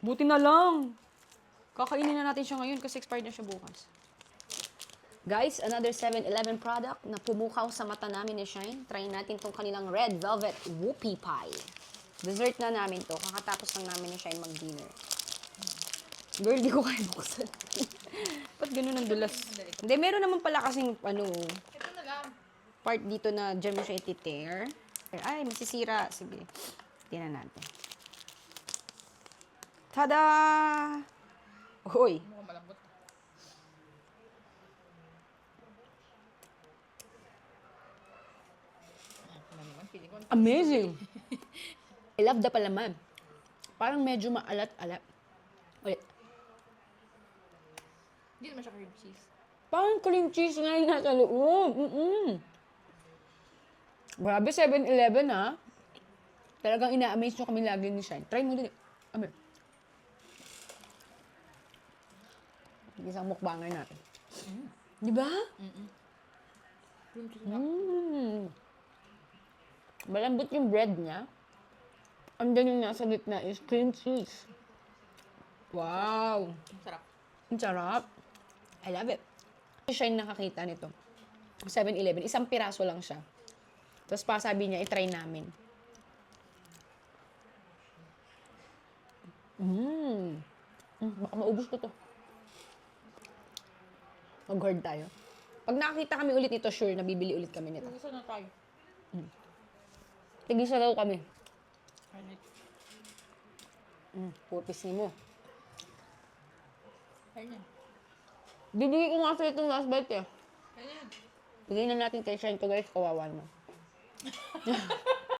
Buti na lang. Kakainin na natin siya ngayon kasi expired na siya bukas. Guys, another 7-Eleven product na pumukaw sa mata namin ni Shine. Try natin tong kanilang Red Velvet Whoopie Pie. Dessert na namin to. Kakatapos lang namin ni Shine mag-dinner. Girl, di ko kaya buksan. Ba't ganun ang dulas? Hindi, meron naman pala kasing, Ito na lang. part dito na dyan mo siya iti-tear. Ay, masisira. Sige. Tingnan natin. Tada! Hoy! Mukhang malambot. Ano naman, feeling ko. Amazing! I love the palaman. Parang medyo maalat-alat. Ulit. Hindi naman siya cream cheese. Parang cream cheese nga yung nasa loob. Grabe, 7-Eleven ha. Talagang ina-amaze nyo kami lagi ni Shine. Try mo din. Amen. Isang mukbanger natin. Di ba? Cream cheese na. Malambot yung bread niya. And then yung nasa gitna is cream cheese. Wow! Ang sarap. Ang sarap. I love it. Shine nakakita nito. 7-Eleven. Isang piraso lang siya. Tapos pa sabi niya, itry namin. Baka maubos ko to. Mag-hoard tayo. Pag nakakita kami ulit nito, sure, nabibili ulit kami nito. Gusto na tayo. Tigisa daw kami. Alright. Pupis ni mo. Ayan. Bibigay ko nga sa itong last bite eh. Ayan. Bigay na natin kay Shine to guys, kawawa naman.